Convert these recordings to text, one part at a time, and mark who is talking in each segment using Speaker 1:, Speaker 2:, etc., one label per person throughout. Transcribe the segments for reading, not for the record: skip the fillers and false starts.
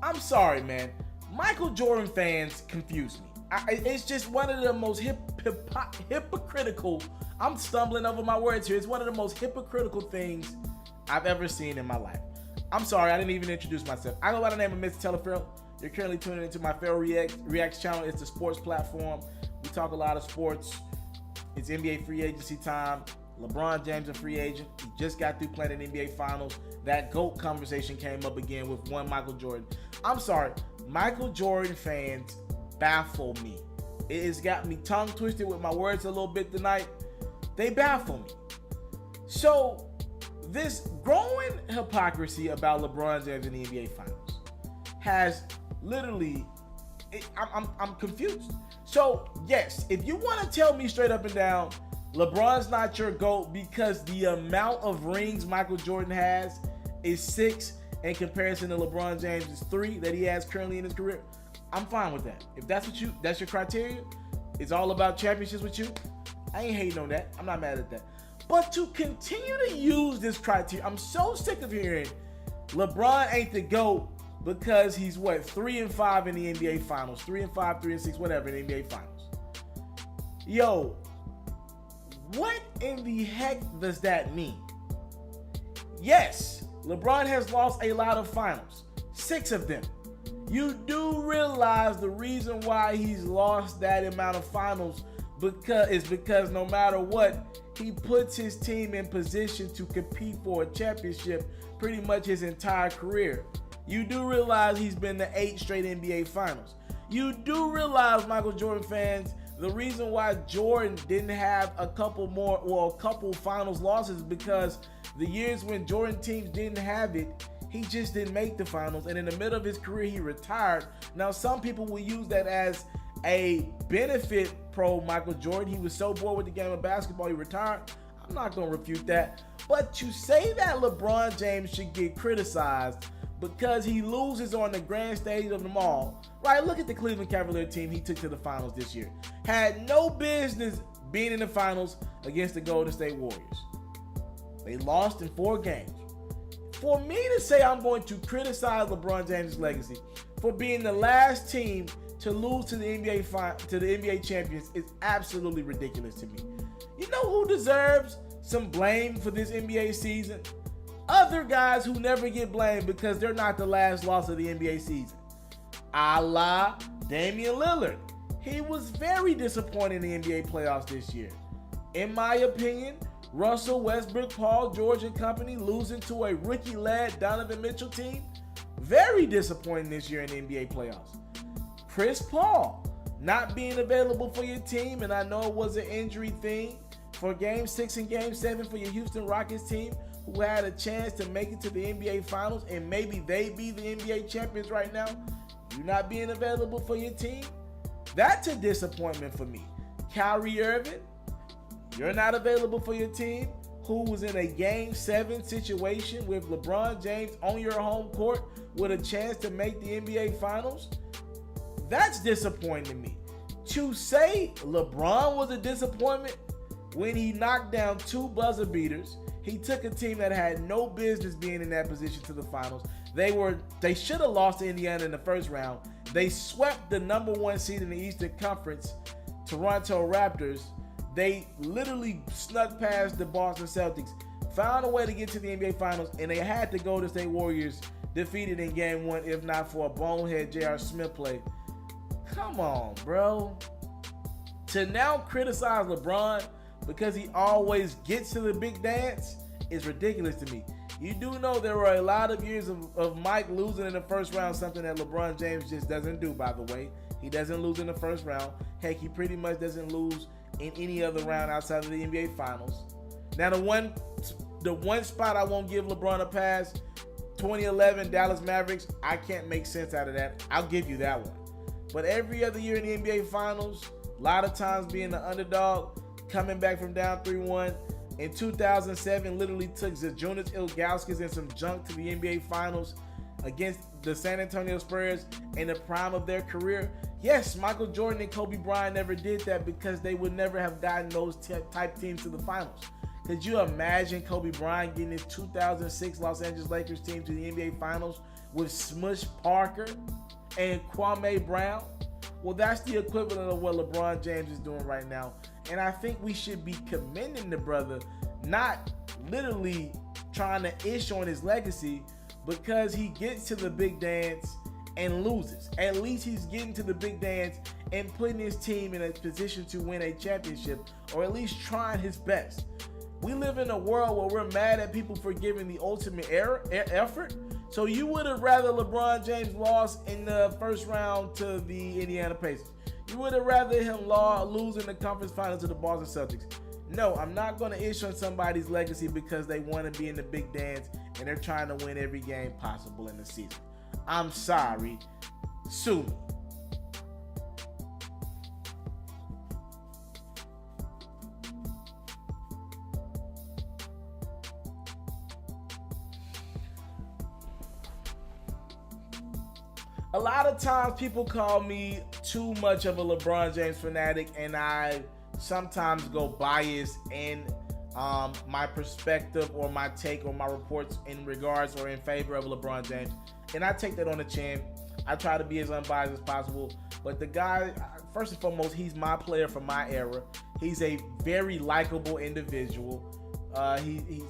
Speaker 1: I'm sorry, man. Michael Jordan fans confuse me. It's just one of the most hypocritical. I'm stumbling over my words here. It's one of the most hypocritical things I've ever seen in my life. I'm sorry, I didn't even introduce myself. I go by the name of Mr. TALIAFERRO. You're currently tuning into my Ferro Reacts channel. It's the sports platform. We talk a lot of sports. It's NBA free agency time. LeBron James, a free agent. He just got through playing in NBA Finals. That GOAT conversation came up again with one Michael Jordan. I'm sorry, Michael Jordan fans baffle me. It has got me tongue twisted with my words a little bit tonight. They baffle me. So, this growing hypocrisy about LeBron James in the NBA Finals has literally, I'm confused. So, yes, if you want to tell me straight up and down, LeBron's not your GOAT because the amount of rings Michael Jordan has is 6 in comparison to LeBron James' 3 that he has currently in his career, I'm fine with that. If that's that's your criteria, it's all about championships with you, I ain't hating on that. I'm not mad at that. But to continue to use this criteria, I'm so sick of hearing LeBron ain't the GOAT because he's what, 3-5 in the NBA Finals, 3-5, 3-6, whatever in the NBA Finals. Yo, what in the heck does that mean? Yes, LeBron has lost a lot of finals, 6 of them. You do realize the reason why he's lost that amount of finals because no matter what, he puts his team in position to compete for a championship pretty much his entire career. You do realize he's been to 8 straight NBA Finals. You do realize, Michael Jordan fans, the reason why Jordan didn't have a couple finals losses because the years when Jordan teams didn't have it, he just didn't make the finals. And in the middle of his career, he retired. Now, some people will use that as a benefit pro Michael Jordan. He was so bored with the game of basketball, he retired. I'm not going to refute that. But to say that LeBron James should get criticized because he loses on the grand stage of them all, right? Look at the Cleveland Cavalier team he took to the finals this year. Had no business being in the finals against the Golden State Warriors. They lost in 4 games. For me to say I'm going to criticize LeBron James' legacy for being the last team to lose to the NBA champions is absolutely ridiculous to me. You know who deserves some blame for this NBA season? Other guys who never get blamed because they're not the last loss of the NBA season. A la Damian Lillard. He was very disappointing in the NBA playoffs this year. In my opinion, Russell Westbrook, Paul George and company losing to a rookie-led Donovan Mitchell team, very disappointing this year in the NBA playoffs. Chris Paul not being available for your team, and I know it was an injury thing for Game 6 and Game 7 for your Houston Rockets team, who had a chance to make it to the NBA Finals, and maybe they be the NBA champions right now. You not being available for your team, that's a disappointment for me. Kyrie Irving, you're not available for your team, who was in a Game 7 situation with LeBron James on your home court with a chance to make the NBA Finals. That's disappointing to me. To say LeBron was a disappointment when he knocked down 2 buzzer beaters, he took a team that had no business being in that position to the finals. They should have lost to Indiana in the first round. They swept the number 1 seed in the Eastern Conference, Toronto Raptors. They literally snuck past the Boston Celtics, found a way to get to the NBA Finals, and they had the Golden State Warriors defeated in Game 1, if not for a bonehead J.R. Smith play. Come on, bro. To now criticize LeBron because he always gets to the big dance is ridiculous to me. You do know there were a lot of years of Mike losing in the first round, something that LeBron James just doesn't do, by the way. He doesn't lose in the first round. Heck, he pretty much doesn't lose in any other round outside of the NBA Finals. Now, the one spot I won't give LeBron a pass, 2011 Dallas Mavericks, I can't make sense out of that. I'll give you that one. But every other year in the NBA Finals, a lot of times being the underdog, coming back from down 3-1. In 2007, literally took Zydrunas Ilgauskas and some junk to the NBA Finals against the San Antonio Spurs in the prime of their career. Yes, Michael Jordan and Kobe Bryant never did that because they would never have gotten those type teams to the finals. Could you imagine Kobe Bryant getting his 2006 Los Angeles Lakers team to the NBA Finals with Smush Parker and Kwame Brown. Well, that's the equivalent of what LeBron James is doing right now. And I think we should be commending the brother, not literally trying to ish on his legacy, because he gets to the big dance and loses. At least he's getting to the big dance and putting his team in a position to win a championship, or at least trying his best. We live in a world where we're mad at people for giving the ultimate effort. So you would have rather LeBron James lost in the first round to the Indiana Pacers. You would have rather him lose in the conference finals to the Boston Celtics. No, I'm not going to issue on somebody's legacy because they want to be in the big dance and they're trying to win every game possible in the season. I'm sorry. Sue me. A lot of times people call me too much of a LeBron James fanatic, and I sometimes go biased in my perspective or my take or my reports in regards or in favor of LeBron James. And I take that on the chin. I try to be as unbiased as possible. But the guy, first and foremost, he's my player from my era. He's a very likable individual. He's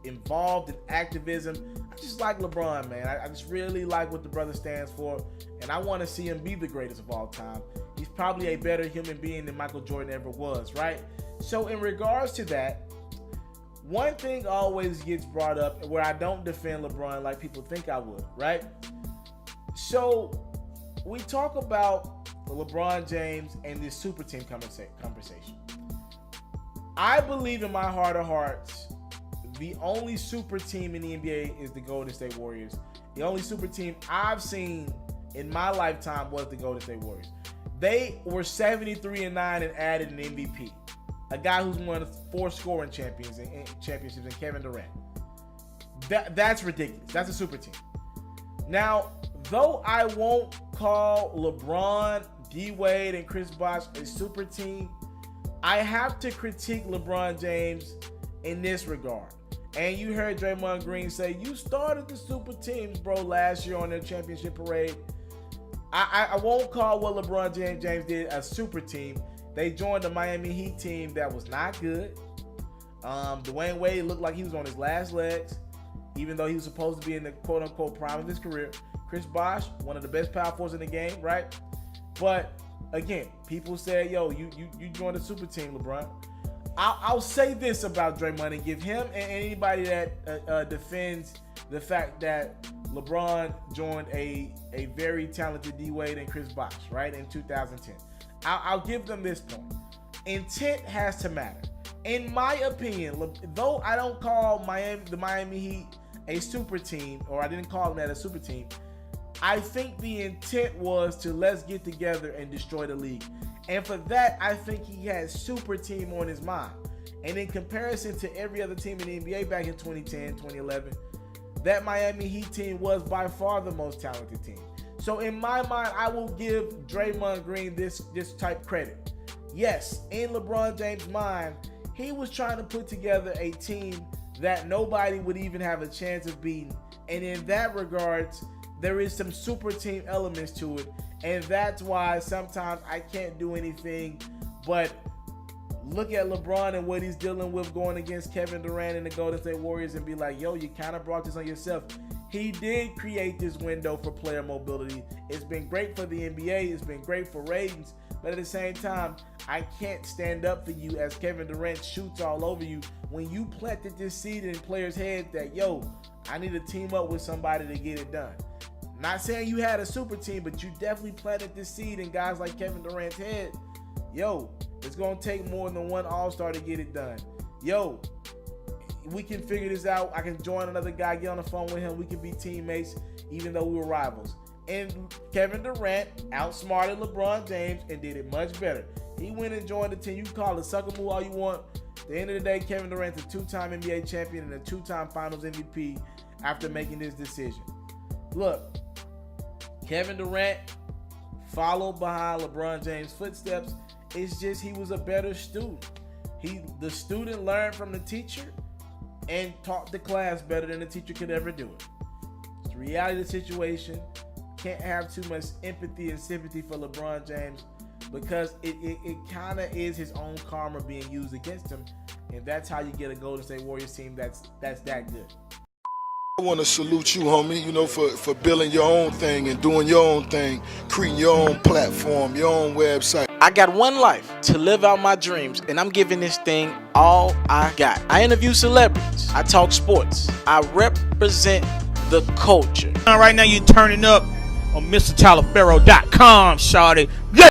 Speaker 1: involved in activism. I just like LeBron, man. I just really like what the brother stands for. And I want to see him be the greatest of all time. He's probably a better human being than Michael Jordan ever was, right? So in regards to that, one thing always gets brought up where I don't defend LeBron like people think I would, right? So we talk about LeBron James and this super team conversation. I believe in my heart of hearts, the only super team in the NBA is the Golden State Warriors. The only super team I've seen in my lifetime was the Golden State Warriors. They were 73-9 and added an MVP. A guy who's won 4 scoring championships in Kevin Durant. That's ridiculous. That's a super team. Now, though I won't call LeBron, D-Wade, and Chris Bosh a super team, I have to critique LeBron James in this regard. And you heard Draymond Green say, you started the super teams, bro, last year on their championship parade. I won't call what LeBron James did a super team. They joined the Miami Heat team that was not good. Dwayne Wade looked like he was on his last legs, even though he was supposed to be in the quote-unquote prime of his career. Chris Bosh, one of the best power forwards in the game, right? But, again, people say, yo, you joined a super team, LeBron. I'll say this about Draymond and give him and anybody that defends the fact that LeBron joined a very talented D-Wade and Chris Bosh, right, in 2010. I'll give them this point. Intent has to matter. In my opinion, though I don't call the Miami Heat a super team, or I didn't call them that a super team, I think the intent was to let's get together and destroy the league. And for that, I think he had super team on his mind. And in comparison to every other team in the NBA back in 2010, 2011, that Miami Heat team was by far the most talented team. So in my mind, I will give Draymond Green this type credit. Yes, in LeBron James' mind, he was trying to put together a team that nobody would even have a chance of beating. And in that regards, there is some super team elements to it. And that's why sometimes I can't do anything but look at LeBron and what he's dealing with going against Kevin Durant and the Golden State Warriors and be like, yo, you kind of brought this on yourself. He did create this window for player mobility. It's been great for the NBA. It's been great for ratings. But at the same time, I can't stand up for you as Kevin Durant shoots all over you when you planted this seed in players' heads that, yo, I need to team up with somebody to get it done. Not saying you had a super team, but you definitely planted this seed in guys like Kevin Durant's head. Yo, it's going to take more than one all-star to get it done. Yo, we can figure this out. I can join another guy, get on the phone with him. We can be teammates even though we were rivals. And Kevin Durant outsmarted LeBron James and did it much better. He went and joined the team. You can call it a sucker move all you want. At the end of the day, Kevin Durant's a 2-time NBA champion and a 2-time Finals MVP after making this decision. Look, Kevin Durant followed behind LeBron James' footsteps. It's just he was a better student. The student learned from the teacher and taught the class better than the teacher could ever do it. It's the reality of the situation. Can't have too much empathy and sympathy for LeBron James because it kind of is his own karma being used against him, and that's how you get a Golden State Warriors team that's that good.
Speaker 2: I want to salute you, homie, you know, for building your own thing and doing your own thing, creating your own platform, your own website.
Speaker 3: I got one life to live out my dreams, and I'm giving this thing all I got. I interview celebrities. I talk sports. I represent the culture.
Speaker 4: Right now, you're turning up on MrTaliaferro.com, shawty.